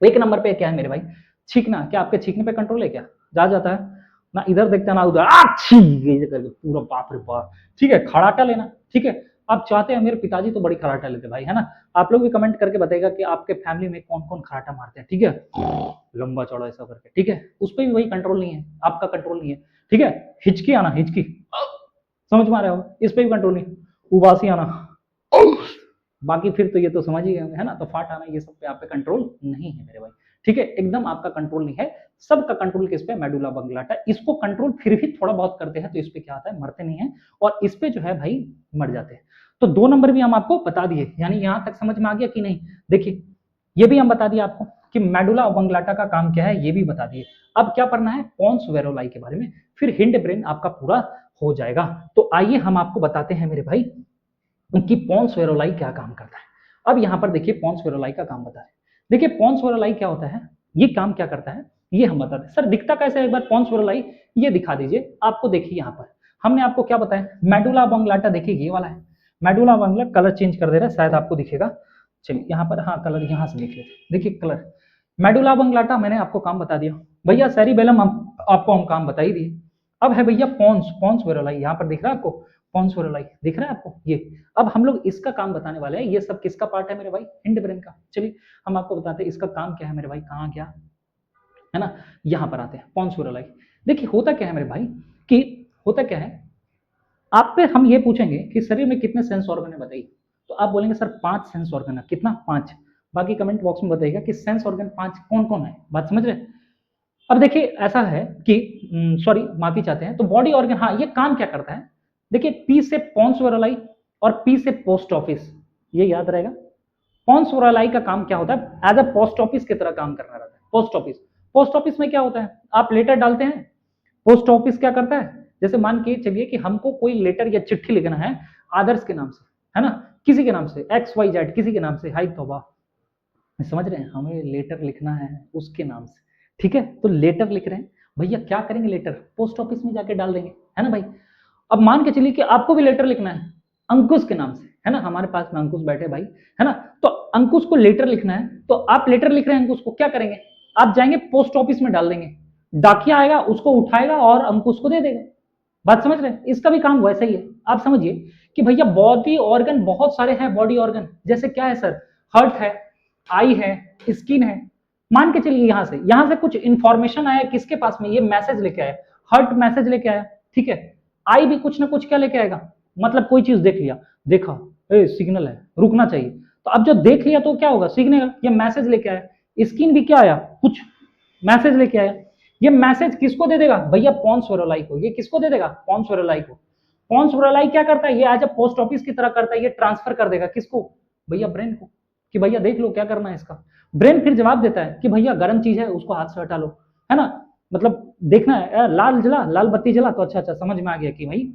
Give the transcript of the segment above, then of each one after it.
एक नंबर पे क्या है मेरे भाई, छींकना। क्या आपके छींकने पे कंट्रोल है क्या? जा जाता है ना, इधर देखता है ना उधर, ये करके पूरा बाप रे बाप। ठीक है, खड़ाटा लेना। ठीक है, आप चाहते हैं, मेरे पिताजी तो बड़ी खराटा लेते भाई, है ना। आप लोग भी कमेंट करके बताइएगा कि आपके फैमिली में कौन कौन खराटा मारते हैं। ठीक है, लंबा चौड़ा ऐसा करके। ठीक है, उस पर भी वही कंट्रोल नहीं है, आपका कंट्रोल नहीं है। ठीक है, हिचकी आना, हिचकी, समझ में आ रहा हो, इस पर भी कंट्रोल नहीं। उबासी आना, बाकी फिर तो ये तो समझ ही गए, है ना। तो फाट आना, ये सब पे आप पे कंट्रोल नहीं है मेरे भाई। ठीक है, एकदम आपका कंट्रोल नहीं है। सबका कंट्रोल किस पे? Medulla oblongata. इसको कंट्रोल फिर भी थोड़ा बहुत करते हैं, तो इस पे क्या आता है, मरते नहीं है, और इस पे जो है भाई मर जाते हैं। तो 2 नंबर भी हम आपको बता दिए, यानी यहां तक समझ में आ गया कि नहीं? देखिए, ये भी हम बता दिए आपको कि मेडुला ऑब्लंगेटा का काम क्या है, ये भी बता दिए। अब क्या पढ़ना है? पोन्स वेरोलाई के बारे में, फिर हिंड ब्रेन आपका पूरा हो जाएगा। तो आइए हम आपको बताते हैं मेरे भाई कि पोन्स वेरोलाई क्या काम करता है। अब यहां पर देखिए, पोन्स वेरोलाई का काम बता रहे हैं। देखिए, पोन्स वेरोलाई क्या होता है, ये काम क्या करता है, ये हम बताते हैं। सर दिखता कैसे है, एक बार पोन्स वेरोलाई ये दिखा दीजिए। आपको देखिए, यहां पर हमने आपको क्या बताया, मेडुला ऑब्लंगेटा देखिए ये वाला है। मेडुला ऑब्लंगेटा, कलर चेंज कर दे रहा है, शायद आपको दिखेगा। चलिए यहाँ पर, हाँ कलर यहाँ से देख लेते, देखिए कलर। मेडुला ऑब्लंगेटा मैंने आपको काम बता दिया भैया। सेरिबेलम आपको हम काम बता ही दिए। अब है भैया पोन्स, पोन्स वेरोलाई, यहाँ पर दिख रहा है आपको, पोन्स वेरोलाई दिख रहा है आपको ये। अब हम लोग इसका काम बताने वाले हैं। ये सब किसका पार्ट है मेरे भाई? हिंड ब्रेन का। चलिए हम आपको बताते हैं इसका काम क्या है मेरे भाई। कहाँ गया, है ना, यहाँ पर आते हैं, पोन्स वेरोलाई। देखिए होता क्या है मेरे भाई, कि होता क्या है, आप पे हम ये पूछेंगे कि शरीर में कितने सेंस ऑर्गन है बताइए, तो आप बोलेंगे सर 5 सेंस ऑर्गन है। कितना? 5। बाकी कमेंट बॉक्स में बताइएगा कि सेंस ऑर्गन 5 कौन कौन है। बात समझ रहे? अब देखिए ऐसा है कि सॉरी माफी चाहते हैं, तो बॉडी ऑर्गन, हाँ ये काम क्या करता है। देखिए, पी से पोन्स वेरोलाई और पी से पोस्ट ऑफिस, ये याद रहेगा। पोन्स वेरोलाई का काम क्या होता है, एज अ पोस्ट ऑफिस की तरह काम करना रहता है। पोस्ट ऑफिस, पोस्ट ऑफिस में क्या होता है, आप लेटर डालते हैं, पोस्ट ऑफिस क्या करता है, जैसे मान के चलिए कि हमको कोई लेटर या चिट्ठी लिखना है आदर्श के नाम से, है ना, किसी के नाम से, XYZ किसी के नाम से, हाई तौबा, समझ रहे हैं, हमें लेटर लिखना है उसके नाम से। ठीक है, तो लेटर लिख रहे हैं भैया, क्या करेंगे, लेटर पोस्ट ऑफिस में जाके डाल देंगे, है ना भाई। अब मान के चलिए कि आपको भी लेटर लिखना है अंकुश के नाम से, है ना, हमारे पास में अंकुश बैठे भाई, है ना। तो अंकुश को लेटर लिखना है, तो आप लेटर लिख रहे हैं अंकुश को, क्या करेंगे, आप जाएंगे पोस्ट ऑफिस में डाल देंगे, डाकिया आएगा उसको उठाएगा और अंकुश को दे देगा। बात समझ रहे हैं? इसका भी काम वैसा ही है। आप समझिए कि भैया बॉडी ऑर्गन बहुत सारे हैं, बॉडी ऑर्गन जैसे क्या है सर, हार्ट है, आई है, स्किन है। मान के चलिए यहां से कुछ इंफॉर्मेशन आया किसके पास में, ये मैसेज लेके आया, हार्ट मैसेज लेके आया। ठीक है, आई भी कुछ ना कुछ क्या लेके आएगा, मतलब कोई चीज देख लिया, देखा सिग्नल है रुकना चाहिए, तो अब जो देख लिया तो क्या होगा, सिग्नल, ये मैसेज लेके आया। स्किन भी क्या आया, कुछ मैसेज लेके आया। ये मैसेज किसको दे देगा भैया, पोन्स वेरोलाई को। ये किसको दे देगा, पोन्स वेरोलाई को। पोन्स वेरोलाई क्या करता है, ये एज अ पोस्ट ऑफिस की तरह करता है, ये ट्रांसफर कर देगा किसको भैया, ब्रेन को, कि भैया देख लो क्या करना है इसका। ब्रेन फिर जवाब देता है कि भैया गर्म चीज है उसको हाथ से हटा लो, है ना, मतलब देखना है, लाल जला, लाल बत्ती जला, तो अच्छा अच्छा समझ में आ गया कि भाई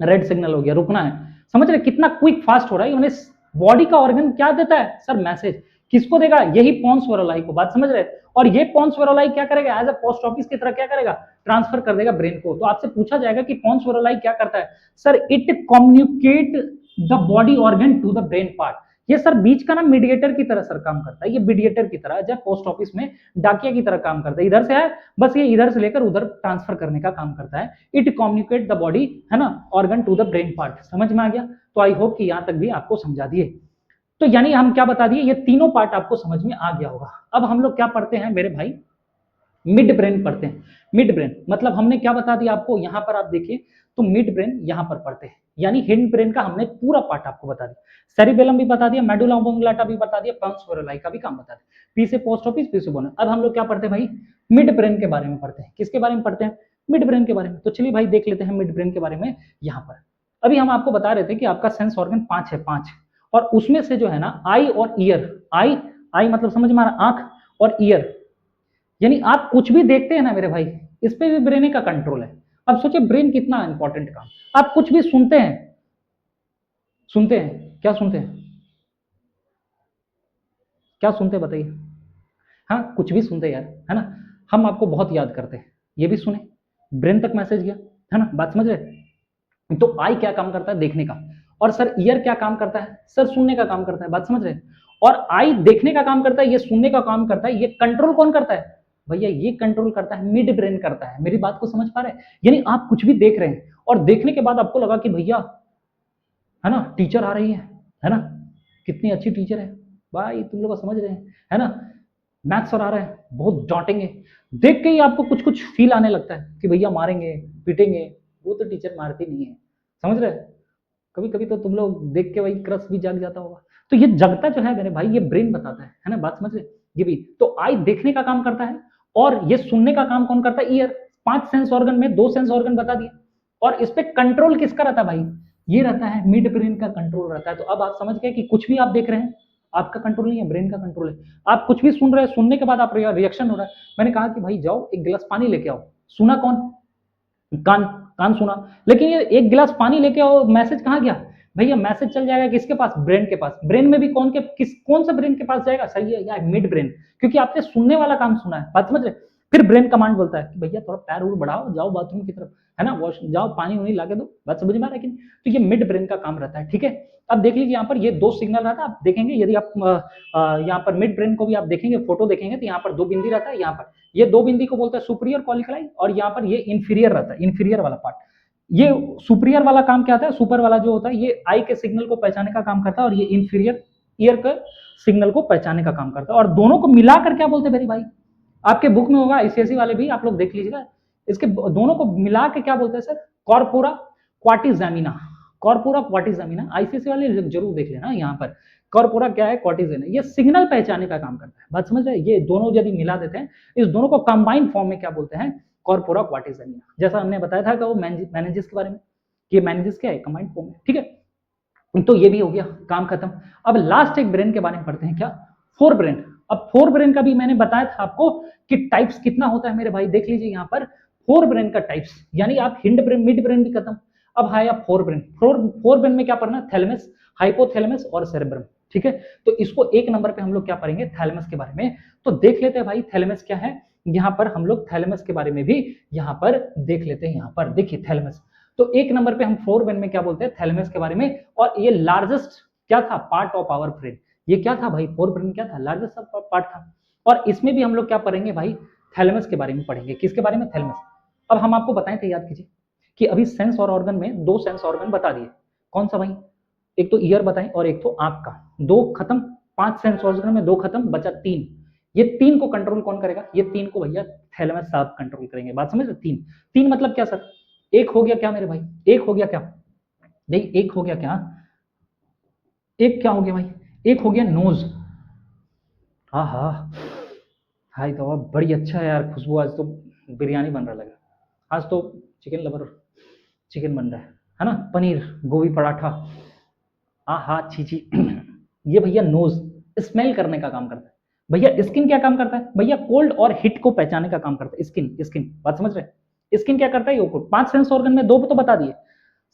रेड सिग्नल हो गया, रुकना है। समझ रहे कितना क्विक फास्ट हो रहा है। बॉडी का ऑर्गन क्या देता है सर, मैसेज, किसको देगा, यही पोन्स वेरोलाई को। बात समझ रहे, और ये पोन्स वेरोलाई क्या करेगा, एज अ पोस्ट ऑफिस की तरह क्या करेगा, ट्रांसफर कर देगा ब्रेन को। तो आपसे पूछा जाएगा कि पोन्स वेरोलाई क्या करता है, sir it communicate the body organ to the brain part. ये सर बीच का ना मीडिएटर की तरह सर काम करता है, ये मीडिएटर की तरह, जब पोस्ट ऑफिस में डाकिया की तरह काम करता है, इधर से है बस, ये इधर से लेकर उधर ट्रांसफर करने का काम करता है। इट कम्युनिकेट द बॉडी, है ना, organ to the brain part. समझ में आ गया? तो आई होप कि यहां तक भी आपको समझा दिए। तो यानी हम क्या बता दिए, ये तीनों पार्ट आपको समझ में आ गया होगा। अब हम लोग क्या पढ़ते हैं मेरे भाई, मिड ब्रेन पढ़ते हैं। मिड ब्रेन मतलब हमने क्या बता दिया आपको, यहां पर आप देखिए, तो मिड ब्रेन यहां पर पढ़ते हैं, यानी हिंड ब्रेन का हमने पूरा पार्ट आपको बता दिया। सेरिबेलम भी बता दिया, मेडुला ऑब्लंगेटा भी बता दिया, पोन्स वेरोलाई का भी काम बता दिया, पी से पोस्ट ऑफिस, पी से बोन। अब हम लोग क्या पढ़ते हैं भाई, मिड ब्रेन के बारे में पढ़ते हैं। किसके बारे में पढ़ते हैं, मिड ब्रेन के बारे में। तो चलिए भाई देख लेते हैं मिड ब्रेन के बारे में। यहाँ पर अभी हम आपको बता रहे थे कि आपका सेंस ऑर्गन 5 है, 5, और उसमें से जो है ना आई और ईयर, आई आई मतलब समझ में आ रहा, आंख, और ईयर, यानी आप कुछ भी देखते हैं ना मेरे भाई, इस पे भी ब्रेन का कंट्रोल है। अब सोचिए ब्रेन कितना इंपॉर्टेंट काम। आप कुछ भी सुनते हैं, सुनते हैं, क्या सुनते हैं, क्या सुनते हैं बताइए, हाँ कुछ भी सुनते हैं यार, है ना। हम आपको बहुत याद करते हैं, ये भी सुने, ब्रेन तक मैसेज गया, है ना, बात समझ रहे। तो आई क्या काम करता है, देखने का, और सर ईयर क्या काम करता है, सर सुनने का काम करता है, बात समझ रहे। और आई देखने का काम करता है, ये सुनने का काम करता है, ये कंट्रोल कौन करता है भैया, ये कंट्रोल करता है मिड ब्रेन करता है। मेरी बात को समझ पा रहे हैं? यानी आप कुछ भी देख रहे हैं और देखने के बाद आपको लगा कि भैया है ना टीचर आ रही है ना, कितनी अच्छी टीचर है भाई, तुम लोग समझ रहे हैं, है ना, मैथ्स सर आ रहे हैं बहुत डांटेंगे, देख के ही आपको कुछ कुछ फील आने लगता है कि भैया मारेंगे पीटेंगे, वो तो टीचर मारती नहीं है, समझ रहे हैं? कभी कभी तो तुम लोग देख के वही क्रश भी जाग जाता होगा। तो ये जगता जो है मेरे भाई, ये ब्रेन बताता है ना, बात समझ रहे? ये भी तो आई देखने का काम करता है और ये सुनने का काम कौन करता है, ईयर। 5 सेंस ऑर्गन में 2 सेंस ऑर्गन बता दिए, और इस पे कंट्रोल किसका रहता है भाई, ये रहता है मिड ब्रेन का कंट्रोल रहता है। तो अब आप समझ गए कि कुछ भी आप देख रहे हैं आपका कंट्रोल नहीं है, ब्रेन का कंट्रोल है। आप कुछ भी सुन रहे हैं, सुनने के बाद आप रिएक्शन हो रहा है, मैंने कहा कि भाई जाओ एक गिलास पानी लेके आओ, सुना कौन, कान, कान सुना, लेकिन ये एक गिलास पानी लेके आओ, मैसेज कहाँ गया भैया, मैसेज चल जाएगा किसके पास, ब्रेन के पास। ब्रेन में भी कौन सा ब्रेन के पास जाएगा, सही है यार, मिड ब्रेन, क्योंकि आपने सुनने वाला काम सुना है, बात समझ रहे? फिर ब्रेन कमांड बोलता है कि भैया थोड़ा पैर उड़ बढ़ाओ, जाओ बाथरूम की तरफ, है ना, वॉश जाओ, पानी उनी लाके दो, बात समझ में आ रहा है कि नहीं? तो ये मिड ब्रेन का काम रहता है, ठीक है। अब देख लीजिए यहाँ पर ये 2 सिग्नल रहता है, आप देखेंगे यदि आप यहाँ पर मिड ब्रेन को भी आप देखेंगे, फोटो देखेंगे, तो यहाँ पर 2 बिंदी रहता है, यहाँ पर ये 2 बिंदी को बोलते हैं सुपीरियर कॉलिकलाई, और यहाँ पर ये इंफीरियर रहता है, इंफीरियर वाला पार्ट। ये सुपीरियर वाला काम क्या होता है, सुपर वाला जो होता है ये आई के सिग्नल को पहचानने का काम करता है, और ये इंफीरियर ईयर के सिग्नल को पहचानने का काम करता है, और दोनों को मिलाकर क्या बोलते हैं मेरे भाई, आपके बुक में होगा, आईसीएसई वाले भी आप लोग देख लीजिएगा, इसके दोनों को मिला के क्या बोलते हैं सर, कॉर्पोरा क्वाटिजामिना, कॉर्पोरा क्वाटिजामिना, आईसीएसई वाले जरूर देख लेना। यहाँ पर कॉर्पोरा क्या है, क्वाटिजामिना, ये सिग्नल पहचानने का काम करता है, बात समझ रहे हैं? ये दोनों यदि मिला देते हैं, इस दोनों को कंबाइंड फॉर्म में क्या बोलते हैं, कॉर्पोरा क्वाटिजामिना। जैसा हमने बताया था कि वो मैनेजेस के बारे में, कि मैनेजेस क्या है, कंबाइंड फॉर्म में, ठीक है। तो ये भी हो गया, काम खत्म। अब लास्ट एक ब्रेन के बारे में पढ़ते हैं, क्या, फोर ब्रेन। अब फोर ब्रेन का भी मैंने बताया था आपको कि टाइप्स कितना होता है मेरे भाई, देख लीजिए यहाँ पर फोर ब्रेन का टाइप्स, यानी आप हिंड ब्रेन मिड ब्रेन भी खत्म, अब है आप फोर ब्रेन। फोर ब्रेन में क्या पढ़ना, थैलेमस, हाइपोथैलेमस और सेरेब्रम, ठीक है। तो इसको 1 नंबर पे हम लोग क्या पढ़ेंगे, थैलेमस के बारे में। तो देख लेते हैं भाई थैलेमस क्या है, यहाँ पर हम लोग थैलेमस के बारे में भी यहाँ पर देख लेते हैं। यहाँ पर देखिए थैलेमस, तो 1 नंबर पे हम फोर ब्रेन में क्या बोलते हैं, थैलेमस के बारे में। और ये लार्जेस्ट क्या था, पार्ट ऑफ आवर ब्रेन, ये क्या था भाई, फोर ब्रेन क्या था, लार्जेस्ट पार्ट था। और इसमें भी हम लोग क्या पढ़ेंगे भाई, थैलेमस के बारे में पढ़ेंगे। किसके बारे में, थैलेमस। अब हम आपको बताएं थे, याद कीजिए कि अभी सेंस और ऑर्गन में 2 सेंस ऑर्गन बता दिए, कौन सा भाई, एक तो ईयर बताएं और एक तो आंख का, 2 खत्म, 5 सेंस ऑर्गन में 2 खत्म, बचा 3। ये 3 को कंट्रोल कौन करेगा, ये 3 को भैया थैलेमस साहब कंट्रोल करेंगे, बात समझ रहे? 3 मतलब क्या सर, एक हो गया क्या मेरे भाई, एक हो गया क्या, नहीं एक हो गया क्या, एक क्या हो गया भाई, एक हो गया नोज, हाँ हाँ हाय तो बड़ी अच्छा है यार, खुशबू आज तो बिरयानी बन रहा लगा, आज तो चिकन लवर चिकन बन रहा है ना, पनीर गोभी पराठा, हाँ हाँ छी ये भैया नोज स्मेल करने का काम करता है। भैया स्किन क्या काम करता है, भैया कोल्ड और हिट को पहचानने का काम करता है, स्किन, स्किन बात समझ रहे हैं? स्किन क्या करता है, ये 5 सेंस ऑर्गन में 2 तो बता दिए,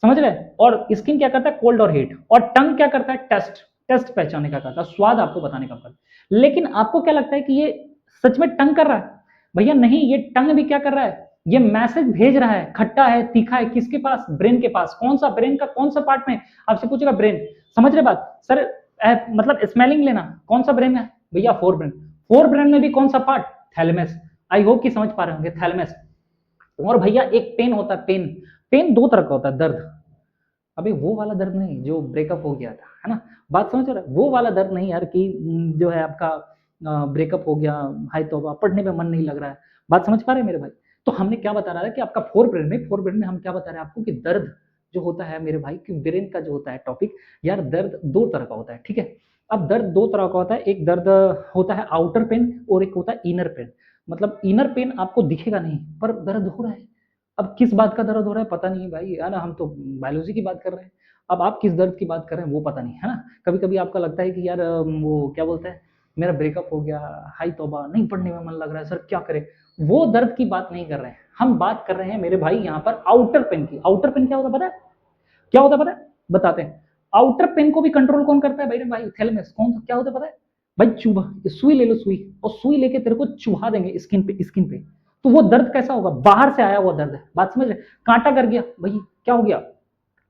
समझ रहे हैं? और स्किन क्या करता है, कोल्ड और हीट। और टंग क्या करता है, टेस्ट, टेस्ट पहचानने का करता है, स्वाद आपको बताने का करता है। लेकिन आपको क्या लगता है कि ये सच में टंग कर रहा है, भैया नहीं, ये टंग भी क्या कर रहा है, ये मैसेज भेज रहा है, खट्टा है तीखा है, किसके पास, ब्रेन के पास। कौन सा ब्रेन का कौन सा पार्ट में, आपसे पूछेगा ब्रेन, समझ रहे बात सर, मतलब स्मेलिंग लेना, कौन सा ब्रेन है भैया, फोर ब्रेन। फोर ब्रेन में भी कौन सा पार्ट, थैलेमस। आई होप कि समझ पा रहे होंगे, थैलेमस। और भैया एक पेन होता है, पेन, पेन 2 तरह का होता है, दर्द, अबे वो वाला दर्द नहीं जो ब्रेकअप हो गया था, है ना, बात समझ रहे, वो वाला दर्द नहीं यार कि जो है आपका ब्रेकअप हो गया, हाय तौबा, पढ़ने में मन नहीं लग रहा है, बात समझ पा रहे हैं मेरे भाई? तो हमने क्या बता रहा है कि आपका फोर ब्रेन में हम क्या बता रहे हैं आपको कि दर्द जो होता है मेरे भाई, कि ब्रेन का जो होता है टॉपिक, यार दर्द 2 तरह का होता है, ठीक है। अब दर्द 2 तरह का होता है, एक दर्द होता है आउटर पेन और एक होता है इनर पेन। मतलब इनर पेन आपको दिखेगा नहीं पर दर्द हो रहा है। अब किस बात का दर्द हो रहा है पता नहीं भाई, है ना, हम तो बायोलॉजी की बात कर रहे हैं, अब आप किस दर्द की बात कर रहे हैं वो पता नहीं, है ना। कभी कभी आपका लगता है कि यार वो क्या बोलते हैं, मेरा ब्रेकअप हो गया, हाय तौबा, नहीं पढ़ने में मन लग रहा है सर, क्या करें, वो दर्द की बात नहीं कर रहे हैं हम, बात कर रहे हैं मेरे भाई यहाँ पर आउटर पेन की। आउटर पेन क्या होता है पता है, क्या होता है पता है, बताते हैं। आउटर पेन को भी कंट्रोल कौन करता है भाई, भाई थैलेमस। कौन, क्या होता है पता है भाई, चुभा, सुई ले लो, सुई, और सुई लेके तेरे को चुभा देंगे स्किन पे, स्किन पे, तो वो दर्द कैसा होगा, बाहर से आया हुआ दर्द है, बात समझ रहे, कांटा कर गया भाई, क्या हो गया,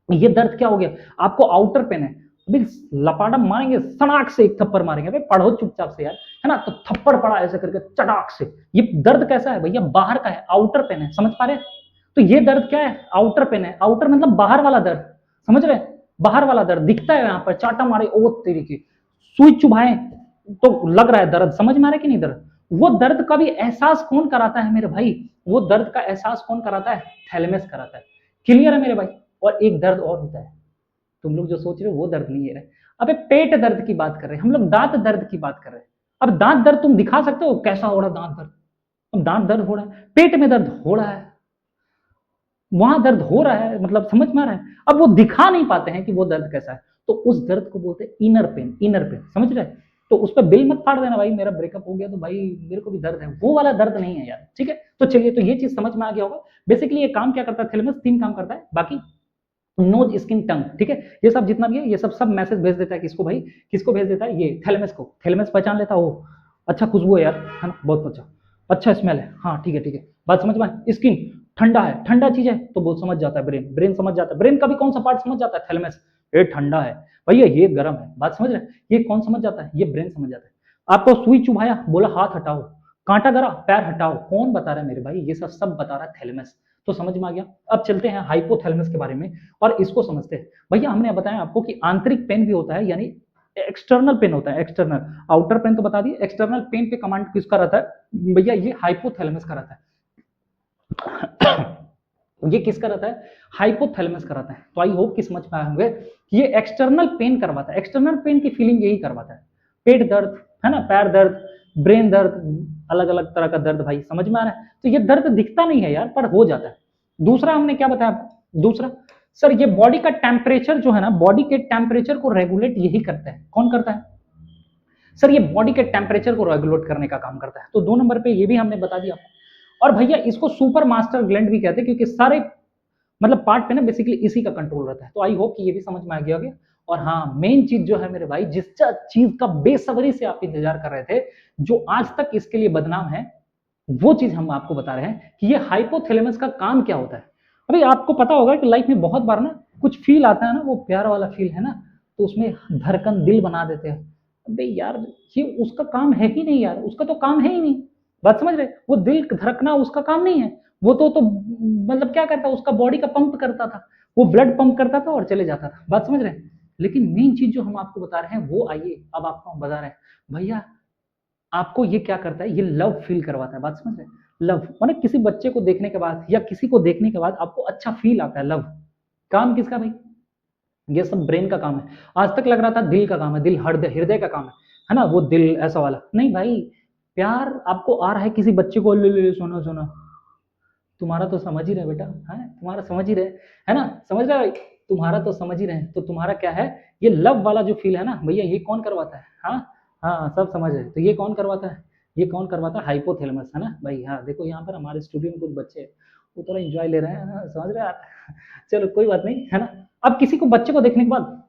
ये दर्द क्या हो गया, आपको आउटर पेन है। अभी लपाटा मारेंगे, सड़ाक से एक थप्पड़ मारेंगे, अबे पढ़ो चुपचाप से यार, है ना। तो थप्पड़ पड़ा ऐसे करके चटाक से। ये दर्द कैसा है भैया, बाहर का है, आउटर पेन है, समझ पा रहे हैं। तो ये दर्द क्या है, आउटर पेन है। आउटर मतलब बाहर वाला दर्द, समझ रहे, बाहर वाला दर्द दिखता है। यहाँ पर चाटा मारे, ओ तेरी की, सुई चुभाए तो लग रहा है दर्द, समझ में आ रहा है कि नहीं दर्द। वो दर्द का भी एहसास कौन कराता है मेरे भाई, वो दर्द का एहसास कौन कराता है, थैलेमस कराता है। क्लियर है मेरे भाई। और एक दर्द और होता है, तुम लोग जो सोच रहे हो वो दर्द नहीं है रहे। अबे पेट दर्द की बात कर रहे हैं हम लोग, दांत दर्द की बात कर रहे हैं। अब दांत दर्द तुम दिखा सकते हो कैसा हो रहा है दांत दर्द। अब दांत दर्द हो रहा है, पेट में दर्द हो रहा है, वहां दर्द हो रहा है, मतलब समझ में आ रहा है। अब वो दिखा नहीं पाते हैं कि वो दर्द कैसा है, तो उस दर्द को बोलते हैं इनर पेन, इनर पेन, समझ रहे। तो उस पर बिल मत फाड़ देना भाई, मेरा ब्रेकअप हो गया तो भाई मेरे को भी दर्द है, वो वाला दर्द नहीं है यार, ठीक है। तो चलिए, तो ये चीज समझ में आ गया होगा। बेसिकली ये काम क्या करता है, थैलेमस 3 काम करता है, बाकी नोज स्किन टंग, ठीक है। ये सब जितना भी है, ये सब मैसेज भेज देता है किसको भाई, किसको भेज देता है, ये थैलेमस को। थैलेमस पहचान लेता हो, अच्छा खुशबू है यार, है ना, बहुत अच्छा, अच्छा स्मेल है, हाँ ठीक है ठीक है, बात समझ में। स्किन ठंडा है, ठंडा चीज है तो वो समझ जाता है ब्रेन, ब्रेन समझ जाता है, ब्रेन का भी कौन सा पार्ट समझ जाता है, थैलेमस। ये ठंडा है भैया, ये गर्म है, बात समझ रहे हैं। ये कौन समझ जाता है, ये ब्रेन समझ जाता है। आपको सुई चुभाया, बोला हाथ हटाओ, कांटा गरा, पैर हटाओ, कौन बता रहा है मेरे भाई, ये सब सब बता रहा है थैलेमस। तो समझ में आ गया। अब चलते हैं हाइपोथैलेमस के बारे में और इसको समझते हैं। भैया हमने बताया आपको कि आंतरिक पेन भी होता है, यानी एक्सटर्नल पेन होता है, एक्सटर्नल। आउटर पेन तो बता दिए, एक्सटर्नल पेन पे कमांड किसका रहता है भैया, ये हाइपोथैलेमस का रहता है। ये किसका रहता है, हाइपोथैलेमस का रहता है। तो आई होप कि समझ पाए होंगे कि ये एक्सटर्नल पेन करवाता है, एक्सटर्नल पेन की फीलिंग यही करवाता है। पेट दर्द, है ना, पैर दर्द, ब्रेन दर्द, अलग अलग तरह का दर्द, भाई समझ में आ रहा है। तो ये दर्द दिखता नहीं है यार, पर हो जाता है। दूसरा हमने क्या बताया आपको, दूसरा सर ये बॉडी का टेम्परेचर जो है ना, बॉडी के टेम्परेचर को रेगुलेट यही करता है, कौन करता है सर, ये बॉडी के टेम्परेचर को रेगुलेट करने का काम करता है। तो 2 नंबर पे ये भी हमने बता दिया। और भैया इसको सुपर मास्टर ग्लैंड भी कहते हैं, क्योंकि सारे मतलब पार्ट पे ना बेसिकली इसी का कंट्रोल रहता है। तो आई होप कि ये भी समझ में आ गया होगा। और हाँ, मेन चीज जो है मेरे भाई, जिस चीज का बेसब्री से आप इंतजार कर रहे थे, जो आज तक इसके लिए बदनाम है, वो चीज हम आपको बता रहे हैं कि ये हाइपोथैलेमस का काम क्या होता है। अभी आपको पता होगा कि लाइफ में बहुत बार ना कुछ फील आता है ना, वो प्यार वाला फील है ना, तो उसमें धड़कन दिल बना देते हैं। अबे यार, ये उसका काम है ही नहीं यार, उसका तो काम है ही नहीं, बात समझ रहे। वो दिल धड़कना उसका काम नहीं है, वो तो मतलब क्या करता, उसका बॉडी का पंप करता था, वो ब्लड पंप करता था और चले जाता था, बात समझ रहे हैं। लेकिन मेन चीज जो हम आपको बता रहे हैं वो आइए अब आपको हम बता रहे हैं भैया, आपको ये क्या करता है, ये लव फील करवाता है, बात समझ रहे हैं। लव माने किसी बच्चे को देखने के बाद या किसी को देखने के बाद आपको अच्छा फील आता है, लव। काम किसका भाई, ये सब ब्रेन का काम है। आज तक लग रहा था दिल का काम है, दिल हृदय का काम है ना, वो दिल ऐसा वाला नहीं भाई। प्यार आपको आ रहा है किसी बच्चे को, ले ले सुनो सुनो, तुम्हारा तो समझ ही रहे बेटा, है तुम्हारा समझ ही रहे, है ना, समझ रहे, तुम्हारा तो समझ ही रहे। तो तुम्हारा क्या है, ये लव वाला जो फील है ना भैया, ये कौन करवाता है, हाँ हाँ सब समझ रहे। तो ये कौन करवाता है, ये कौन करवाता है, हाइपोथैलेमस, है ना भाई। हाँ देखो यहाँ पर हमारे स्टूडियो में कुछ बच्चे वो थोड़ा इंजॉय ले रहे हैं, हाँ, समझ रहे आप। चलो कोई बात नहीं, है ना। अब किसी को बच्चे को देखने के बाद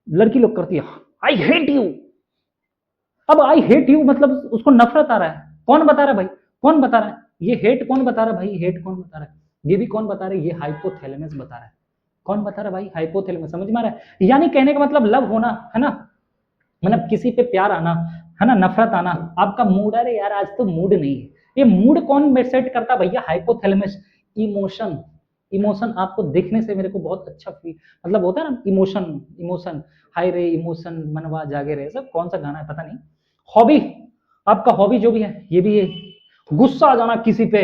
लड़की लोग करती है आई हेट यू। अब आई हेट यू मतलब उसको नफरत आ रहा है, कौन बता रहा है भाई, कौन बता रहा है, ये हेट कौन बता रहा है भाई, हेट कौन बता रहा है, ये भी कौन बता रहा है, ये हाइपोथैलेमस बता रहा है। कौन बता रहा है भाई, हाइपोथैलेमस, समझ में आ रहा है। यानी कहने का मतलब लव होना, है ना, मतलब किसी पे प्यार आना, है ना, नफरत आना, आपका मूड, अरे यार आज तो मूड नहीं है, ये मूड कौन सेट करता भैया, हाइपोथैलेमस। इमोशन, इमोशन आपको देखने से मेरे को बहुत अच्छा फील, मतलब होता है ना इमोशन, इमोशन, हाय रे इमोशन मनवा जागे रे, सब कौन सा गाना है पता नहीं। हॉबी, आपका हॉबी जो भी है ये भी है। गुस्सा आ जाना किसी पे,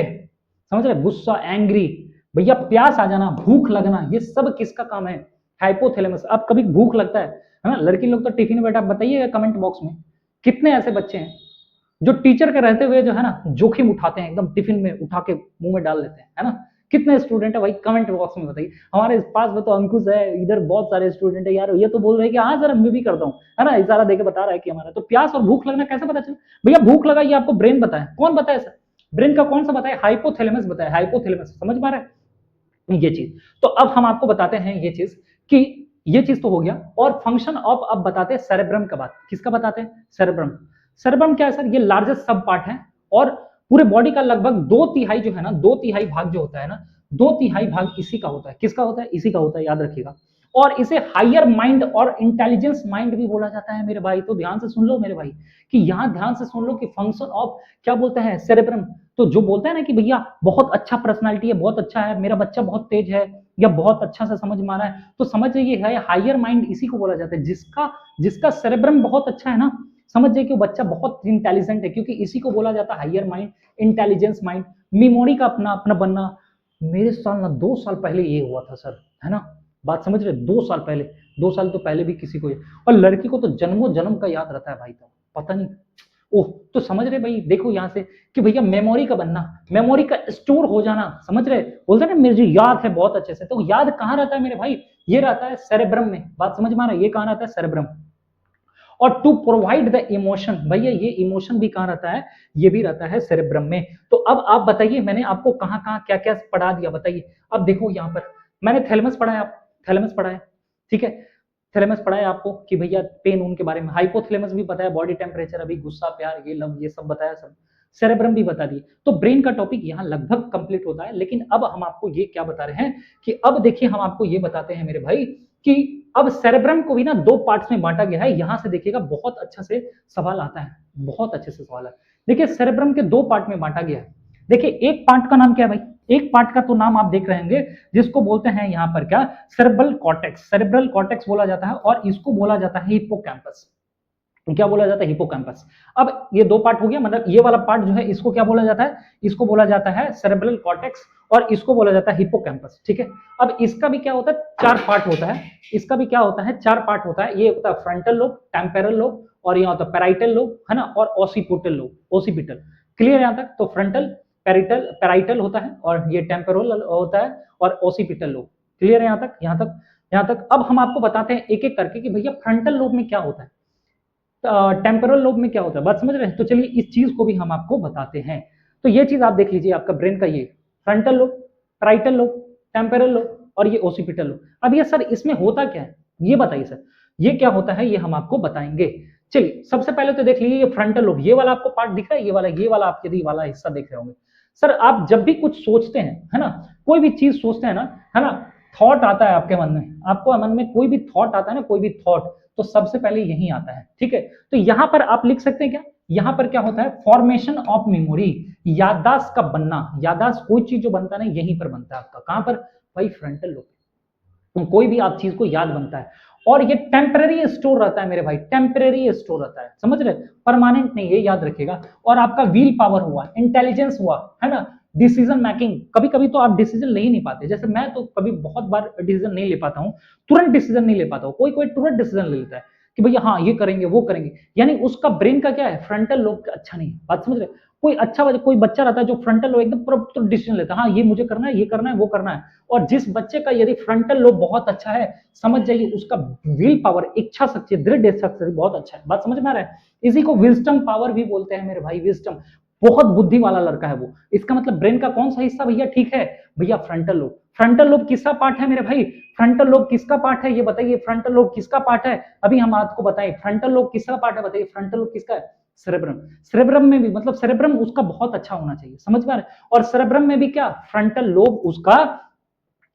समझ रहे, गुस्सा, एंग्री, भैया प्यास आ जाना, भूख लगना, ये सब किसका काम है, हाइपोथैलेमस। अब कभी भूख लगता है ना, लड़की लोग तो टिफिन में बैठा, बताइएगा कमेंट बॉक्स में कितने ऐसे बच्चे हैं जो टीचर के रहते हुए जो है ना जोखिम उठाते हैं, एकदम टिफिन में उठा के मुंह में डाल लेते हैं, है ना। कितने स्टूडेंट है भाई, कमेंट बॉक्स में बताइए। हमारे पास में तो अंकुश है, इधर बहुत सारे स्टूडेंट है यार, ये तो बोल रहे हैं कि हाँ सर मैं भी करता हूँ, है ना, इशारा देके बता रहा है कि हमारा। तो प्यास और भूख लगना कैसे पता चला भैया, भूख लगा ये आपको ब्रेन बताए, कौन बताया सर, ब्रेन का कौन सा बताया, हाइपोथैलेमस बताया, हाइपोथैलेमस, समझ में आ रहा है ये चीज। तो अब हम आपको बताते हैं ये चीज कि ये चीज तो हो गया, और फंक्शन ऑफ अब बताते हैं सेरेब्रम का बात, किसका बताते हैं, सेरेब्रम। सेरेब्रम क्या है सर, ये लार्जेस्ट सब पार्ट है और पूरे बॉडी का लगभग 2/3 जो है ना, 2/3 भाग जो होता है ना, 2/3 भाग इसी का होता है, किसका होता है, इसी का होता है, याद रखिएगा। और इसे हायर माइंड और इंटेलिजेंस माइंड भी बोला जाता है मेरे भाई। तो ध्यान से सुन लो मेरे भाई कि यहाँ ध्यान से सुन लो कि फंक्शन ऑफ क्या बोलते हैं सेरेब्रम। तो जो बोलता है ना कि भैया बहुत अच्छा पर्सनालिटी है, बहुत अच्छा है, मेरा बच्चा बहुत तेज है या बहुत अच्छा से समझ में आ रहा है, तो समझ जाइए है हायर माइंड इसी को बोला जाता है। जिसका जिसका सेरेब्रम बहुत अच्छा है ना, समझ जाइए कि वो बच्चा बहुत इंटेलिजेंट है, क्योंकि इसी को बोला जाता है higher mind, intelligence mind, memory का अपना अपना बनना। मेरे साल ना 2 साल पहले ये हुआ था सर, है ना, बात समझ रहे, 2 साल पहले, 2 साल तो पहले भी किसी को, और लड़की को तो जन्मों जन्म का याद रहता है भाई, तो पता नहीं। ओह, तो समझ रहे भाई, देखो यहाँ से कि भैया मेमोरी का बनना, मेमोरी का स्टोर हो जाना, समझ रहे, बोलते हैं ना मुझे याद है बहुत अच्छे से, तो याद कहाँ रहता है मेरे भाई, ये रहता है सेरेब्रम में। बात समझ में आ रहा है, ये कहाँ रहता है सेरेब्रम। और टू प्रोवाइड द इमोशन, भैया ये इमोशन भी कहाँ रहता है, ये भी रहता है सेरेब्रम में। तो अब आप बताइए मैंने आपको कहाँ कहाँ क्या क्या पढ़ा दिया, बताइए। अब देखो यहाँ पर मैंने थैलेमस पढ़ाया, आप थैलेमस पढ़ाया, ठीक है, थैलेमस पढ़ाया आपको कि भैया पेन उन के बारे में, हाइपोथैलेमस भी बताया, बॉडी टेम्परेचर, अभी गुस्सा प्यार ये लव ये सब बताया, सब सेरेब्रम भी बता दिए। तो ब्रेन का टॉपिक यहाँ लगभग कंप्लीट होता है। लेकिन अब हम आपको ये क्या बता रहे हैं कि अब देखिए हम आपको ये बताते हैं मेरे भाई कि अब सेरेब्रम को भी ना 2 पार्ट्स में बांटा गया है। यहां से देखिएगा बहुत अच्छा से सवाल आता है, बहुत अच्छे से सवाल है। देखिए सेरेब्रम के 2 पार्ट में बांटा गया है। देखिए एक पार्ट का नाम क्या है भाई, एक पार्ट का तो नाम आप देख रहे होंगे जिसको बोलते हैं यहाँ पर क्या, सेरेब्रल कॉर्टेक्स, सेरेब्रल कॉर्टेक्स बोला जाता है, और इसको बोला जाता है हिप्पोकैम्पस। क्या बोला जाता है, हिप्पोकैम्पस। अब ये 2 पार्ट हो गया, मतलब ये वाला पार्ट जो है इसको क्या बोला जाता है, इसको बोला जाता है सेरेब्रल कॉर्टेक्स, और इसको बोला जाता है हिप्पोकैम्पस, ठीक है। अब इसका भी क्या होता है, 4 पार्ट होता है, इसका भी क्या होता है, 4 पार्ट होता है। ये होता है फ्रंटल लोब, टेम्पोरल लोब, और यहाँ होता है पैराइटल लोब, है ना, और ओसिपिटल लोब, ओसिपिटल। क्लियर यहाँ तक, तो फ्रंटल, पैराइटल, पैराइटल होता है, और ये टेम्पोरल होता है, और ओसिपिटल लोब। क्लियर है यहाँ तक, यहाँ तक, यहाँ तक। अब हम आपको बताते हैं एक एक करके कि भैया फ्रंटल लोब में क्या होता है, टेम्पोरल लोब में क्या होता है, बात समझ रहे हैं। तो चलिए इस चीज को भी हम आपको बताते हैं। तो ये चीज आप देख लीजिए, आपका ब्रेन का ये frontal lobe, parietal lobe, temporal lobe, और ये ओसिपिटल लोब। अब ये सर इसमें होता क्या है, ये बताइए सर, ये क्या होता है, ये हम आपको बताएंगे। चलिए सबसे पहले तो देख लीजिए ये फ्रंटल लोब, ये वाला आपको पार्ट दिख रहा है, ये वाला आप यदि वाला हिस्सा देख रहे होंगे। सर आप जब भी कुछ सोचते हैं, है ना, कोई भी चीज सोचते हैं ना, है ना, थॉट आता है आपके मन में, आपको मन में कोई भी थॉट आता है ना, कोई भी थॉट, तो सबसे पहले यही आता है, ठीक है। तो यहां पर आप लिख सकते हैं क्या, यहां पर क्या होता है, फॉर्मेशन ऑफ मेमोरी, याददाश्त का बनना, याददाश्त कोई चीज जो बनता है ना यहीं पर बनता है आपका, कहां पर भाई, फ्रंटल लोब। तो कोई भी आप चीज को याद बनता है, और ये टेम्परेरी स्टोर रहता है मेरे भाई, टेम्परेरी स्टोर रहता है, समझ रहे, परमानेंट नहीं, ये याद रखिएगा। और आपका व्हील पावर हुआ, इंटेलिजेंस हुआ, है ना, डिसीजन मेकिंग, कभी कभी तो आप डिसीजन ले ही नहीं पाते, जैसे मैं तो कभी बहुत बार डिसीजन नहीं ले पाता हूँ, तुरंत डिसीजन नहीं ले पाता हूँ, कोई कोई तुरंत डिसीजन ले लेता है कि भैया हाँ ये करेंगे वो करेंगे, यानी उसका ब्रेन का क्या है, फ्रंटल लोब अच्छा नहीं है, बात समझ रहे। कोई अच्छा कोई बच्चा रहता है जो फ्रंटल लोब एकदम प्रॉपर डिसीजन लेता है, हाँ ये मुझे करना है, ये करना है, वो करना है। और जिस बच्चे का यदि फ्रंटल लोब बहुत अच्छा है, समझ जाइए उसका व्हील पावर, इच्छा शक्ति, दृढ़ इच्छा शक्ति बहुत अच्छा है, बात समझ में आ रहा है। इसी को विजडम पावर भी बोलते हैं मेरे भाई, विजडम, बहुत बुद्धि वाला लड़का है वो। इसका मतलब ब्रेन का कौन सा हिस्सा भैया, ठीक है भैया, फ्रंटल लोब। फ्रंटल लोब किसका पार्ट है मेरे भाई, फ्रंटल लोब किसका पार्ट है, ये बताइए, फ्रंटल लोब किसका पार्ट है, अभी हम आपको बताएं, फ्रंटल लोब किसका पार्ट है, बताइए, फ्रंटल लोब किसका है, सेरेब्रम। सेरेब्रम में भी, मतलब सेरेब्रम उसका बहुत अच्छा होना चाहिए, समझ में आ रहा है। और सेरेब्रम में भी क्या, फ्रंटल लोब उसका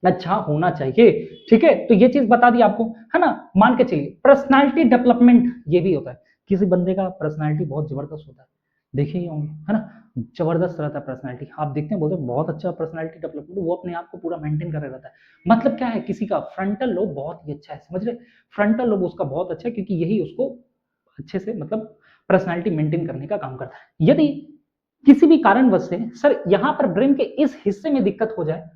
अच्छा होना चाहिए, ठीक है। तो ये चीज बता दी आपको, है ना। मान के चलिए पर्सनालिटी डेवलपमेंट ये भी होता है, किसी बंदे का पर्सनालिटी बहुत जबरदस्त होता है, देखे ही होंगे, है ना, जबरदस्त रहता है पर्सनालिटी, आप देखते हैं बोलते हैं बहुत अच्छा पर्सनालिटी डेवलपमेंट, वो अपने आप को पूरा मेंटेन कर रहता है। मतलब क्या है, किसी का फ्रंटल लोब बहुत ही अच्छा है, समझ रहे, फ्रंटल लोब उसका बहुत अच्छा है, क्योंकि यही उसको अच्छे से मतलब पर्सनालिटी मेंटेन करने का काम करता है। यदि किसी भी कारणवश से सर यहाँ पर ब्रेन के इस हिस्से में दिक्कत हो जाए,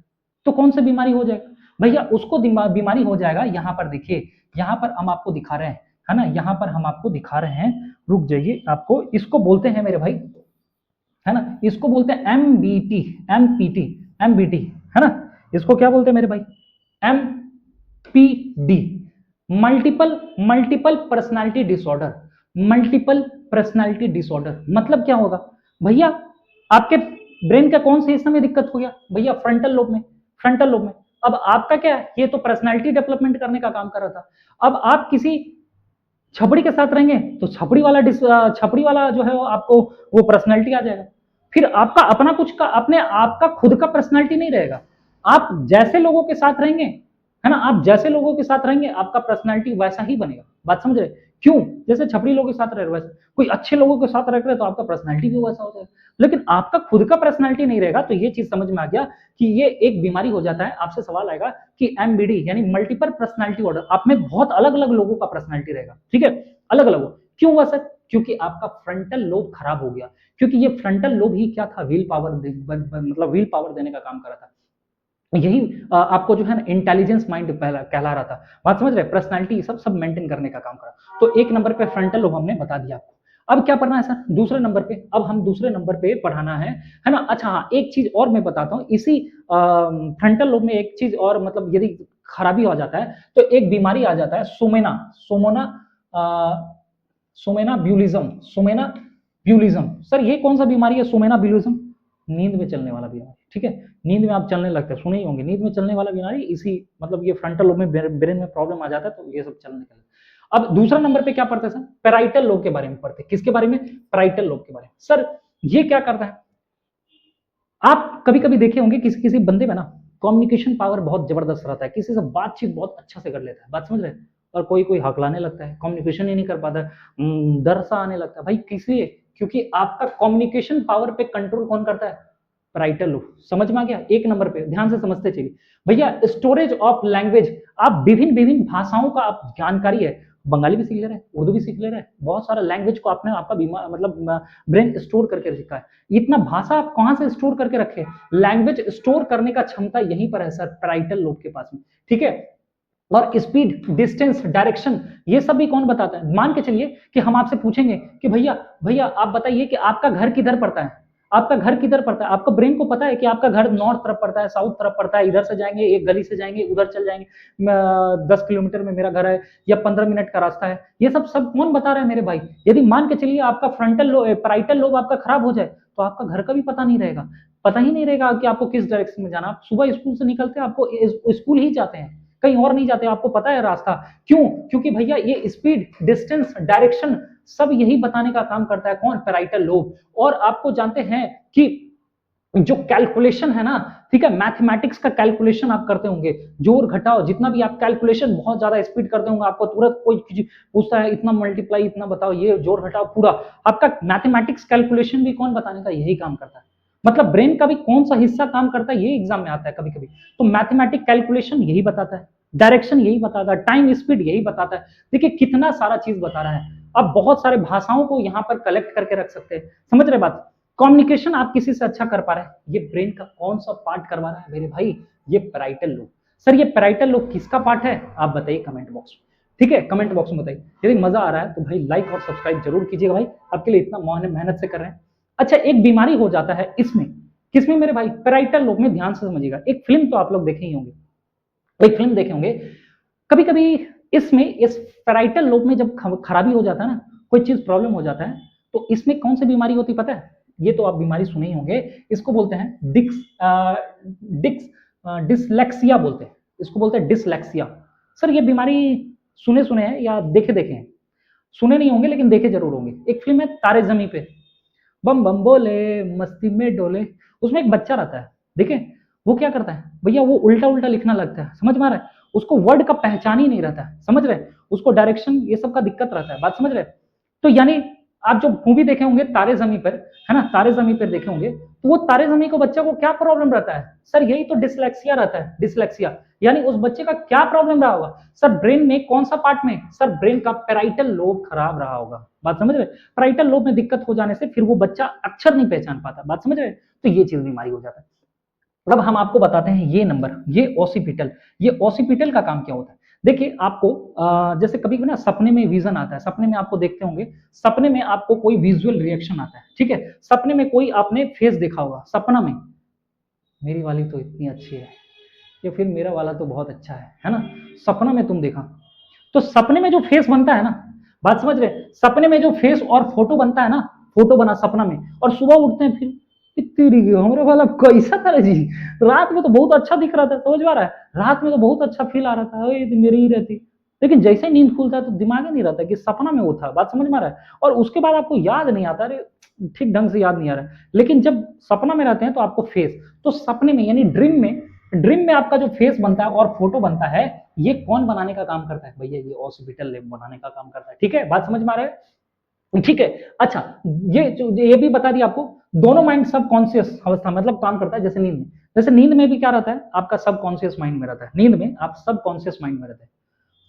तो कौन सी बीमारी हो जाएगा भैया, उसको बीमारी हो जाएगा, यहाँ पर देखिए, यहाँ पर हम आपको दिखा रहे हैं, है ना, यहाँ पर हम आपको दिखा रहे हैं, रुक जाइए, आपको इसको बोलते हैं मेरे भाई, है ना, इसको बोलते हैं एमबीटी, एमपीटी, एमबीटी, है ना, इसको क्या बोलते हैं मेरे भाई, MPD, multiple multiple personality disorder, multiple personality disorder. मतलब क्या होगा भैया, आपके ब्रेन का कौन से हिस्से में दिक्कत हो गया भैया, फ्रंटल लोब में, फ्रंटल लोब में। अब आपका क्या है, ये तो पर्सनालिटी डेवलपमेंट करने का काम कर रहा था, अब आप किसी छपड़ी के साथ रहेंगे तो छपड़ी वाला जो है वो आपको वो पर्सनालिटी आ जाएगा, फिर आपका अपना कुछ का अपने आपका खुद का पर्सनालिटी नहीं रहेगा। आप जैसे लोगों के साथ रहेंगे है ना। आप जैसे लोगों के साथ रहेंगे आपका पर्सनैलिटी वैसा ही बनेगा, बात समझ रहे। क्यों? जैसे छपरी लोगों के साथ रह रहे वैसे, कोई अच्छे लोगों के साथ रह रहे तो आपका पर्सनैलिटी भी वैसा हो जाएगा, लेकिन आपका खुद का पर्सनैलिटी नहीं रहेगा। तो ये चीज समझ में आ गया कि ये एक बीमारी हो जाता है। आपसे सवाल आएगा कि एमबीडी यानी मल्टीपल पर्सनैलिटी ऑर्डर, आप में बहुत अलग अलग लोगों का पर्सनैलिटी रहेगा, ठीक है, अलग अलग। क्यों हुआ सर? क्योंकि आपका फ्रंटल लोब खराब हो गया, क्योंकि ये फ्रंटल लोब ही क्या था, व्हील पावर, मतलब व्हील पावर देने का काम कर रहा था। यही आपको जो है ना इंटेलिजेंस माइंड कहला रहा था, बात समझ रहे, पर्सनालिटी सब मेंटेन करने का काम करा। तो एक नंबर पे फ्रंटल लोब हमने बता दिया आपको। अब क्या पढ़ना है सर? दूसरे नंबर पे, अब हम दूसरे नंबर पे पढ़ाना है ना। अच्छा हाँ, एक चीज और मैं बताता हूँ, इसी फ्रंटल लोब में एक चीज और, मतलब यदि खराबी हो जाता है तो एक बीमारी आ जाता है सोमेना, सोमोना सोमेना ब्यूलिज्म, सोमेना ब्यूलिज्म। सर ये कौन सा बीमारी है सोमेना ब्यूलिज्म? नींद में चलने वाला बीमारी, ठीक है, नींद में आप चलने लगते हैं, सुने ही होंगे, नींद में चलने वाला बीमारी, इसी मतलब ये फ्रंटल लोब में ब्रेन में प्रॉब्लम आ जाता है तो ये सब चलने का। अब दूसरा नंबर पे क्या पढ़ते हैं सर? पैराइटल लोब के बारे में पढ़ते हैं। किसके बारे में? पैराइटल लोब के बारे में। सर ये क्या करता है? आप कभी कभी देखे होंगे किसी किसी बंदे में ना कम्युनिकेशन पावर बहुत जबरदस्त रहता है, किसी से बातचीत बहुत अच्छा से कर लेता है, बात समझ रहे हैं, और कोई कोई हकलाने लगता है, कम्युनिकेशन ही नहीं कर पाता, डर सा आने लगता है। भाई किस लिए? क्योंकि आपका कम्युनिकेशन पावर पे कंट्रोल कौन करता है? Parietal lobe. समझ में आ गया? एक नंबर पे ध्यान से समझते चलिए भैया, स्टोरेज ऑफ लैंग्वेज, आप विभिन्न विभिन्न भाषाओं का आप जानकारी है, बंगाली भी सीख ले रहे हैं, उर्दू भी सीख ले रहे हैं, बहुत सारा लैंग्वेज को आपने आपका मतलब ब्रेन स्टोर करके रखा है। इतना भाषा आप कहां से स्टोर करके रखे? लैंग्वेज स्टोर करने का क्षमता यहीं पर है सर, पैराइटल लोब के पास में, ठीक है। और स्पीड, डिस्टेंस, डायरेक्शन, ये सब भी कौन बताता है? मान के चलिए कि हम आपसे पूछेंगे कि भैया भैया आप बताइए कि आपका घर किधर पड़ता है, आपका घर किधर पड़ता है, आपका ब्रेन को पता है कि आपका घर नॉर्थ तरफ पड़ता है, साउथ तरफ पड़ता है, इधर से जाएंगे एक गली से जाएंगे, उधर चल जाएंगे, 10 किलोमीटर में मेरा घर है या 15 मिनट का रास्ता है, ये सब सब कौन बता रहा है मेरे भाई? यदि मान के चलिए आपका फ्रंटल लोब, पैराइटल लोब आपका खराब हो जाए तो आपका घर का भी पता नहीं रहेगा, पता ही नहीं रहेगा कि आपको किस डायरेक्शन में जाना। आप सुबह स्कूल से निकलते हैं, आपको स्कूल ही जाते हैं, कहीं और नहीं जाते, आपको पता है रास्ता। क्यों? क्योंकि भैया ये स्पीड, डिस्टेंस, डायरेक्शन सब यही बताने का काम करता है कौन? Parietal lobe. और आपको जानते हैं कि जो कैलकुलेशन है ना, ठीक है, मैथमेटिक्स का कैलकुलेशन आप करते होंगे, जोड़ घटाओ जितना भी आप कैलकुलेशन बहुत ज्यादा स्पीड करते होंगे, आपको तुरंत कोई चीज पूछता है इतना मल्टीप्लाई, इतना बताओ, ये जोड़ घटाओ, पूरा आपका मैथमेटिक्स कैलकुलेशन भी कौन बताने का? यही काम करता है। मतलब ब्रेन का भी कौन सा हिस्सा काम करता है ये एग्जाम में आता है कभी कभी, तो मैथमेटिक कैलकुलेशन यही बताता है, डायरेक्शन यही बताता है, टाइम स्पीड यही बताता है। देखिए कितना सारा चीज बता रहा है। अब बहुत सारे भाषाओं को यहाँ पर कलेक्ट करके रख सकते हैं, समझ रहे बात? कम्युनिकेशन आप किसी से अच्छा कर पा रहे हैं, ये ब्रेन का कौन सा पार्ट करवा रहा है मेरे भाई? ये पैराइटल लोब। सर ये पैराइटल लोब किसका पार्ट है? आप बताइए कमेंट बॉक्स में, ठीक है, कमेंट बॉक्स में बताइए। यदि मजा आ रहा है तो भाई लाइक और सब्सक्राइब जरूर कीजिएगा भाई, आपके लिए इतना मेहनत से कर रहे हैं। अच्छा एक बीमारी हो जाता है इसमें, किसमें मेरे भाई? पैराइटल लोब में। ध्यान से समझिएगा, एक फिल्म तो आप लोग देखे ही होंगे, एक फिल्म देखे होंगे, कभी कभी इसमें इस पैराइटल लोब में जब खराबी हो जाता है ना, कोई चीज प्रॉब्लम हो जाता है, तो इसमें कौन सी बीमारी होती पता है? ये तो आप बीमारी सुने ही होंगे, इसको बोलते हैं डिसलेक्सिया बोलते हैं, इसको बोलते हैं डिसलेक्सिया। सर ये बीमारी सुने सुने हैं या देखे देखे हैं? सुने नहीं होंगे लेकिन देखे जरूर होंगे। एक फिल्म है तारे जमी पे, बम बम बोले मस्ती में डोले, उसमें एक बच्चा रहता है, देखे, वो क्या करता है भैया? वो उल्टा उल्टा लिखना लगता है, समझ में आ रहा है? उसको वर्ड का पहचान ही नहीं रहता है, समझ रहे? उसको डायरेक्शन ये सब का दिक्कत रहता है, बात समझ रहे? तो यानी आप जो मूवी देखे होंगे तारे जमी पर, है ना, तारे जमी पर देखे होंगे, तो वो तारे जमी को बच्चा को क्या प्रॉब्लम रहता है? सर यही तो डिसलेक्सिया रहता है, डिसलेक्सिया। यानी उस बच्चे का क्या प्रॉब्लम रहा होगा? सर ब्रेन में कौन सा पार्ट में? सर ब्रेन का पैराइटल लोब खराब रहा होगा, बात समझ रहे? पैराइटल लोब में दिक्कत हो जाने से फिर वो बच्चा अक्षर नहीं पहचान पाता, बात समझ रहे? तो ये चीज बीमारी हो जाता है। अब हम आपको बताते हैं ये नंबर, ये ओसिपिटल, ये ओसिपिटल का काम क्या होता है? देखिए आपको जैसे कभी भी ना सपने में विजन आता है, सपने में आपको देखते होंगे, सपने में आपको कोई विजुअल रिएक्शन आता है, ठीक है, सपने में कोई आपने फेस देखा होगा, सपना में, मेरी वाली तो इतनी अच्छी है, या फिर मेरा वाला तो बहुत अच्छा है ना, सपना में तुम देखा, तो सपने में जो फेस बनता है ना, बात समझ रहे? सपने में जो फेस और फोटो बनता है ना, फोटो बना सपना में, और सुबह उठते हैं फिर हमारा वाला कैसा था जी, रात में तो बहुत अच्छा दिख रहा था, समझ में आ रहा है? रात में तो बहुत अच्छा फील आ रहा था, तो मेरी ही रहती, लेकिन जैसे ही नींद खुलता है तो दिमाग ही नहीं रहता कि सपना में वो था, बात समझ में आ रहा है? और उसके बाद आपको याद नहीं आता, अरे ठीक ढंग से याद नहीं आ रहा है, लेकिन जब सपना में रहते हैं तो आपको फेस, तो सपने में यानी ड्रीम में ड्रीम में आपका जो फेस बनता है और फोटो बनता है, ये कौन बनाने का काम करता है भैया? ये ऑसिपिटल लेब बनाने का काम करता है। ठीक है, बात समझ में आ रहा है? ठीक है। अच्छा, ये भी बता दिया आपको, दोनों माइंड सब कॉन्शियस अवस्था मतलब काम करता है जैसे नींद में। जैसे नींद में भी क्या रहता है, आपका सब कॉन्शियस माइंड में रहता है, नींद में आप सब कॉन्शियस माइंड में रहते हैं।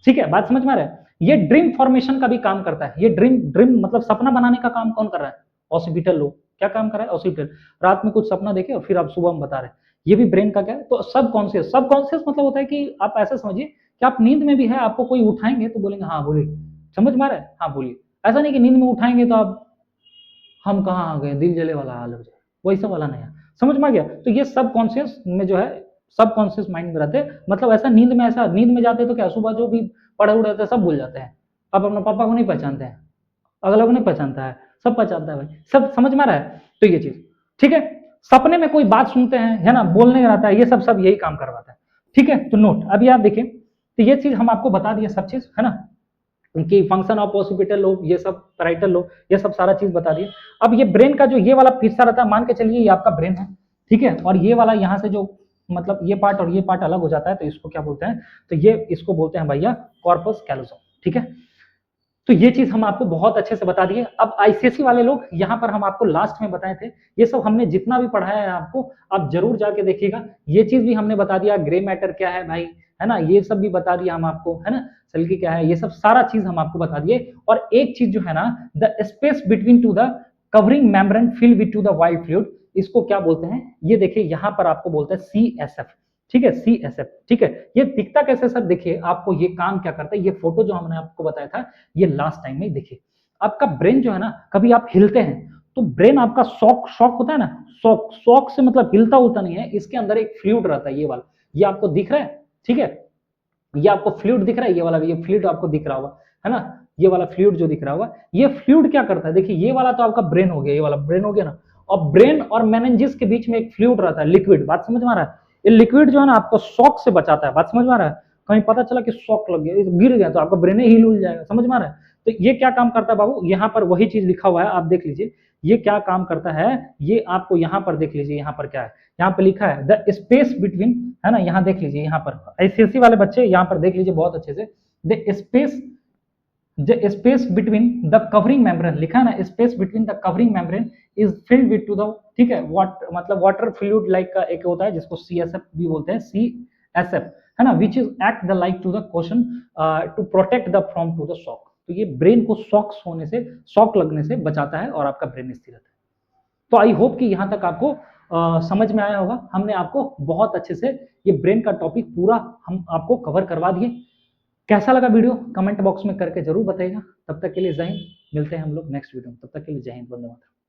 ठीक है, बात समझ में आ रहा है? ये ड्रीम फॉर्मेशन का भी काम करता है। ये ड्रीम मतलब सपना बनाने का काम कौन कर रहा है? Occipital lobe. क्या काम कर रहा है? ऑसिपिटल। रात में कुछ सपना देखे और फिर आप सुबह में बता रहे हैं, ये भी ब्रेन का क्या है? तो सब कॉन्शियस मतलब होता है कि आप ऐसा समझिए कि आप नींद में भी है, आपको कोई उठाएंगे तो बोलेंगे हाँ बोलिए, समझ में आ रहा है? हाँ बोलिए। ऐसा नहीं कि नींद में उठाएंगे तो आप हम कहाँ आ गए, दिल जले वाला हाल हो जाए, वैसा वाला नहीं है। समझ में आ गया? तो ये सब कॉन्शियस में जो है, सब कॉन्शियस माइंड में रहते हैं। मतलब ऐसा नींद में जाते तो क्या सुबह जो भी पढ़े उड़े रहते सब भूल जाते हैं। आप अपने पापा को नहीं पहचानते हैं, अगला को नहीं पहचानता है, सब पहचानता है भाई। सब समझ में आ रहा है? तो ये चीज ठीक है। सपने में कोई बात सुनते हैं, है ना, बोलने रहता है, ये सब यही काम करवाता है। ठीक है, तो नोट अभी आप देखिए, तो ये चीज हम आपको बता दिए सब चीज, है ना, कि फंक्शन ऑफ ऑसिपिटल लोब, ये सब पैराइटल लोब, ये सब सारा चीज बता दिए। अब ये ब्रेन का जो ये वाला हिस्सा रहता है, मान के चलिए ये आपका ब्रेन है, ठीक है, और ये वाला यहाँ से जो मतलब ये पार्ट और ये पार्ट अलग हो जाता है, तो इसको क्या बोलते हैं? तो ये इसको बोलते हैं भैया कॉर्पस कैलोसम। ठीक है, तो ये चीज हम आपको बहुत अच्छे से बता दिए। अब आईसीएसई वाले लोग, यहाँ पर हम आपको लास्ट में बताए थे, ये सब हमने जितना भी पढ़ाया है आपको, आप जरूर जाके देखिएगा। ये चीज भी हमने बता दिया, ग्रे मैटर क्या है भाई, है ना, ये सब भी बता दिया हम आपको, है ना, सेल की क्या है, ये सब सारा चीज हम आपको बता दिए। और एक चीज जो है ना, the space between to the covering membrane fill with to the white fluid, इसको क्या बोलते हैं? ये देखिए यहाँ पर आपको बोलते हैं CSF। ठीक है, CSF। ठीक है, ये दिखता कैसे सर? देखिए आपको ये काम क्या करता है, ये फोटो जो हमने आपको बताया था, ये लास्ट टाइम में देखिए, आपका ब्रेन जो है ना, कभी आप हिलते हैं तो ब्रेन आपका शॉक होता है ना, शॉक से मतलब हिलता उलता नहीं है, इसके अंदर एक फ्लूइड रहता है, ये वाला, ये आपको दिख रहा है। ठीक है, ये आपको फ्लूइड दिख रहा है, ये वाला, ये फ्लूइड आपको दिख रहा होगा, है ना, ये वाला फ्लूइड जो दिख रहा होगा, ये फ्लूइड क्या करता है? देखिए ये वाला तो आपका ब्रेन हो गया, ये वाला ब्रेन हो गया ना, और ब्रेन और मेनिंजिस के बीच में एक फ्लूइड रहता है, लिक्विड। बात समझ में आ रहा है? ये लिक्विड जो है ना, आपको शॉक से बचाता है। बात समझ में आ रहा है? कहीं पता चला कि शॉक लग गया, गिर गया, तो आपका ब्रेन ही हिल जाएगा। समझ में आ रहा है? तो ये क्या काम करता है बाबू? यहाँ पर वही चीज लिखा हुआ है, आप देख लीजिए, ये क्या काम करता है, ये आपको यहाँ पर देख लीजिए, यहाँ पर क्या है, यहाँ पे लिखा है द स्पेस बिटवीन, है ना, यहाँ देख लीजिए, यहाँ पर आईसीएसई वाले बच्चे यहाँ पर देख लीजिए बहुत अच्छे से, the space between the covering membrane, लिखा है ना, space between the covering membrane is filled with to the, ठीक है, मतलब वाटर फ्लूइड लाइक का एक होता है जिसको CSF भी बोलते हैं, CSF, है ना, which is act the like to the question to protect the from to the shock. तो ये ब्रेन को शॉक लगने से बचाता है और आपका ब्रेन स्थिर रहता है। तो आई होप कि यहाँ तक आपको समझ में आया होगा। हमने आपको बहुत अच्छे से ये ब्रेन का टॉपिक पूरा हम आपको कवर करवा दिए। कैसा लगा वीडियो कमेंट बॉक्स में करके जरूर बताइएगा। तब तक के लिए जय हिंद, मिलते हैं हम लोग नेक्स्ट वीडियो में। तब तक के लिए जय हिंद, वंदे मातरम।